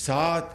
7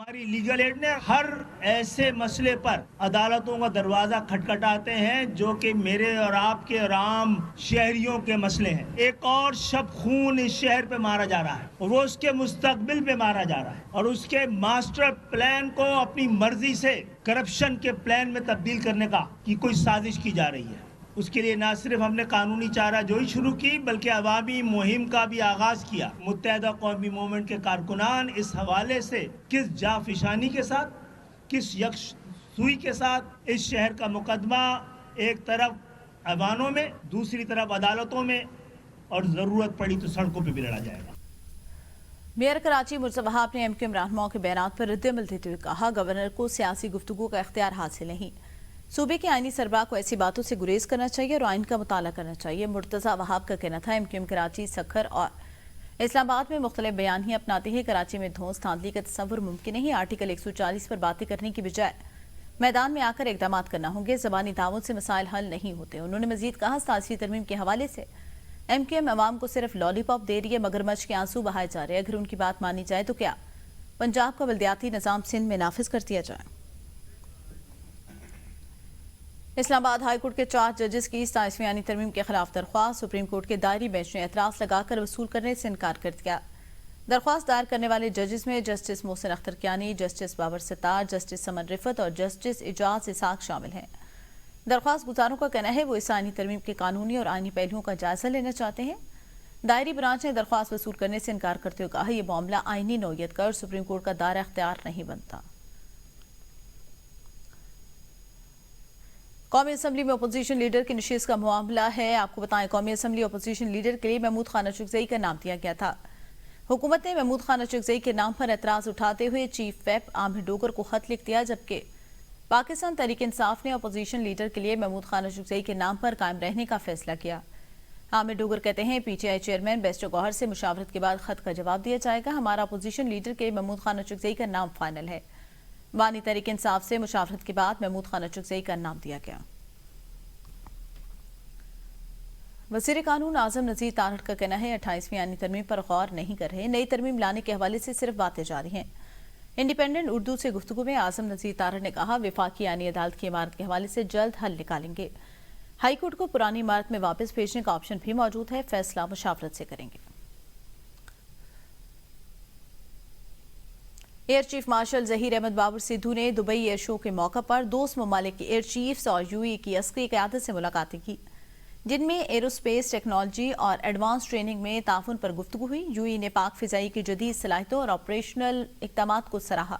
ہماری legal aid نے ہر ایسے مسئلے پر عدالتوں کا دروازہ کھٹکھٹاتے ہیں جو کہ میرے اور آپ کے اور عام شہریوں کے مسئلے ہیں. ایک اور شب خون اس شہر پہ مارا جا رہا ہے اور وہ اس کے مستقبل پہ مارا جا رہا ہے اور اس کے ماسٹر پلان کو اپنی مرضی سے کرپشن کے پلان میں تبدیل کرنے کی کوئی سازش کی جا رہی ہے. اس کے لیے نہ صرف ہم نے قانونی چارہ جوئی شروع کی بلکہ عوامی مہم کا بھی آغاز کیا. متحدہ قومی موومنٹ کے کارکنان اس حوالے سے کس جافشانی کے ساتھ کس یکسوئی کے ساتھ اس شہر کا مقدمہ ایک طرف ایوانوں میں دوسری طرف عدالتوں میں اور ضرورت پڑی تو سڑکوں پہ بھی لڑا جائے گا. میئر کراچی مرزا وہاب نے MQM رہنماؤں کے بیانات پر رد عمل دیتے ہوئے کہا گورنر کو سیاسی گفتگو کا اختیار حاصل نہیں. صوبے کے آئینی سربراہ کو ایسی باتوں سے گریز کرنا چاہیے اور آئین کا مطالعہ کرنا چاہیے. مرتضی وہاب کا کہنا تھا MQM کراچی سکھر اور اسلام آباد میں مختلف بیان ہی اپناتے ہیں. کراچی میں دھونس دھاندلی کا تصور ممکن نہیں. آرٹیکل 140 پر باتیں کرنے کی بجائے میدان میں آ کر اقدامات کرنا ہوں گے. زبانی دعووں سے مسائل حل نہیں ہوتے. انہوں نے مزید کہا 87 ترمیم کے حوالے سے MQM عوام کو صرف لالی پاپ دے رہی ہے, مگرمچھ کے آنسو بہائے جا رہے ہیں. اگر ان کی بات مانی جائے تو کیا پنجاب کا بلدیاتی نظام سندھ میں نافذ کر دیا جائے. اسلام آباد ہائی کورٹ کے 4 ججز کی 27ویں ترمیم کے خلاف درخواست. سپریم کورٹ کے دائری بینچ نے اعتراض لگا کر وصول کرنے سے انکار کر دیا. درخواست دائر کرنے والے ججز میں جسٹس محسن اختر کیانی, جسٹس بابر ستار, جسٹس سمن رفت اور جسٹس اعجاز اسحاق شامل ہیں. درخواست گزاروں کا کہنا ہے وہ اس آئینی ترمیم کے قانونی اور آئینی پہلوؤں کا جائزہ لینا چاہتے ہیں. دائری برانچ نے درخواست وصول کرنے سے انکار کرتے ہوئے کہا یہ معاملہ آئینی نوعیت کا اور سپریم کورٹ کا دائرہ اختیار نہیں بنتا. قومی اسمبلی میں اپوزیشن لیڈر کی نشست کا معاملہ ہے. آپ کو بتائیں قومی اسمبلی اپوزیشن لیڈر کے لیے محمود خان اشرف زئی کا نام دیا گیا تھا. حکومت نے محمود خان اشرف زئی کے نام پر اعتراض اٹھاتے ہوئے چیف ویپ عامر ڈوگر کو خط لکھ دیا, جبکہ پاکستان تحریک انصاف نے اپوزیشن لیڈر کے لیے محمود خان اشرف زئی کے نام پر قائم رہنے کا فیصلہ کیا. عامر ڈوگر کہتے ہیں PTI چیئرمین بیسٹر گوہر سے مشاورت کے بعد خط کا جواب دیا جائے گا. ہمارا اپوزیشن لیڈر کے لیے محمود خان اشرف زئی کا نام فائنل ہے. بانی تحریک انصاف سے مشاورت کے بعد محمود خان اشرف زئی کا نام دیا گیا. وزیر قانون اعظم نذیر تارڑ کا کہنا ہے 28ویں آئینی ترمیم پر غور نہیں کر رہے, نئی ترمیم لانے کے حوالے سے صرف باتیں جاری ہیں. انڈیپینڈنٹ اردو سے گفتگو میں اعظم نذیر تارڑ نے کہا وفاقی آئینی عدالت کی عمارت کے حوالے سے جلد حل نکالیں گے. ہائی کورٹ کو پرانی عمارت میں واپس بھیجنے کا آپشن بھی موجود ہے, فیصلہ مشاورت سے کریں گے. Air chief marshal Zaheer Ahmed Babar Sidhu نے دبئی ایئر شو کے موقع پر دوست ممالک کے ایئر چیفز اور UAE کی عسکری قیادت سے ملاقاتیں کی, جن میں ایروسپیس ٹیکنالوجی اور ایڈوانس ٹریننگ میں تعاون پر گفتگو ہوئی. UAE نے پاک فضائی کی جدید صلاحیتوں اور آپریشنل اقدامات کو سراہا,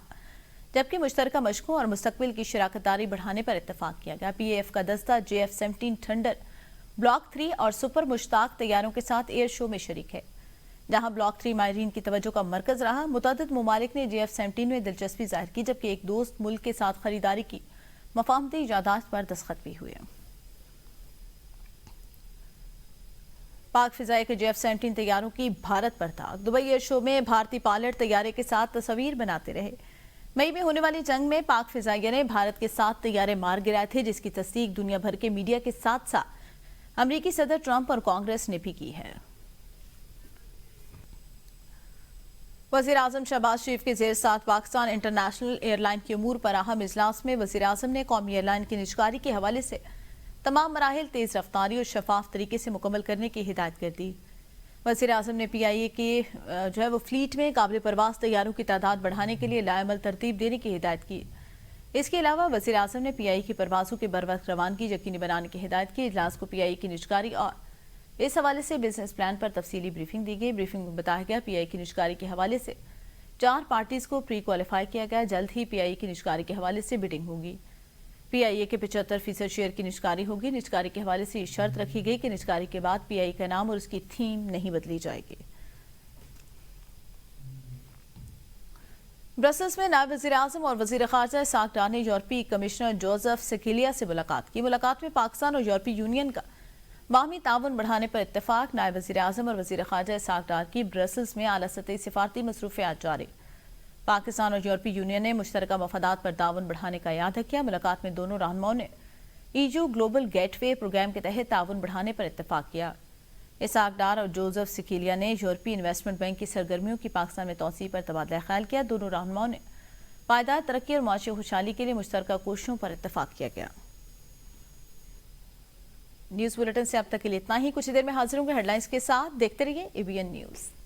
جبکہ مشترکہ مشقوں اور مستقبل کی شراکت داری بڑھانے پر اتفاق کیا گیا. PAF کا دستہ JF-17 تھنڈر بلاک 3 اور سپر مشتاق طیاروں کے ساتھ ایئر شو میں شریک ہے, جہاں بلاک 3 ماہرین کی توجہ کا مرکز رہا. متعدد ممالک نے JF-17 میں دلچسپی ظاہر کی, جبکہ ایک دوست ملک کے ساتھ خریداری کی مفاہمتی ایجادات پر دستخط بھی ہوئے. پاک فضائیہ کے JF-17 طیاروں کی بھارت پر تھا. دبئی ایئر شو میں بھارتی پائلٹ طیارے کے ساتھ تصاویر بناتے رہے. مئی میں ہونے والی جنگ میں پاک فضائیہ نے بھارت کے 7 طیارے مار گرائے تھے, جس کی تصدیق دنیا بھر کے میڈیا کے ساتھ ساتھ امریکی صدر ٹرمپ اور کانگریس نے بھی کی ہے. وزیر اعظم شہباز شریف کے زیر ساتھ پاکستان انٹرنیشنل ایئر لائن کے امور پر اہم اجلاس میں وزیر اعظم نے قومی ایئر لائن کی نجکاری کے حوالے سے تمام مراحل تیز رفتاری اور شفاف طریقے سے مکمل کرنے کی ہدایت کر دی. وزیر اعظم نے PIA کے وہ فلیٹ میں قابل پرواز طیاروں کی تعداد بڑھانے کے لیے لائحہ عمل ترتیب دینے کی ہدایت کی. اس کے علاوہ وزیر اعظم نے PIA کی پروازوں کے بروقت روانگی یقینی بنانے کی ہدایت کی. اجلاس کو PIA کی نجکاری اور اس حوالے سے بزنس پلان پر تفصیلی بریفنگ دی گئی. بریفنگ میں بتایا گیا PIA کی نجکاری کے حوالے سے 4 پارٹیز کو پری کوالیفائی کیا گیا. جلد ہی PIA کی نجکاری کے حوالے سے بڈنگ ہوگی. PIA کے 75% شیئر کی نجکاری ہوگی. نجکاری کے حوالے سے یہ شرط رکھی گئی کہ نجکاری کے بعد PIA کا نام اور اس کی تھیم نہیں بدلی جائے گی. برسلز میں نائب وزیر اعظم اور وزیر خارجہ اسحاق ڈار نے یورپی کمشنر جوزف سکیلیا سے ملاقات کی. ملاقات میں پاکستان اور یورپی یونین کا باہمی تعاون بڑھانے پر اتفاق. نائب وزیر اعظم اور وزیر خارجہ اسحاق ڈار کی برسلز میں اعلیٰ سطحی سفارتی مصروفیات جاری. پاکستان اور یورپی یونین نے مشترکہ مفادات پر تعاون بڑھانے کا اعادہ کیا. ملاقات میں دونوں رہنماؤں نے EU گلوبل گیٹ وے پروگرام کے تحت تعاون بڑھانے پر اتفاق کیا. اسحاق ڈار اور جوزف سکیلیا نے یورپی انویسٹمنٹ بینک کی سرگرمیوں کی پاکستان میں توسیع پر تبادلہ خیال کیا. دونوں رہنماؤں نے پائیدار ترقی اور معاشی خوشحالی کے لیے مشترکہ کوششوں پر اتفاق کیا گیا۔ نیوز بلیٹن سے اب تک کے لیے اتنا ہی، کچھ دیر میں حاضر ہوں گے ہیڈ لائنز کے ساتھ، دیکھتے رہیے ABN نیوز۔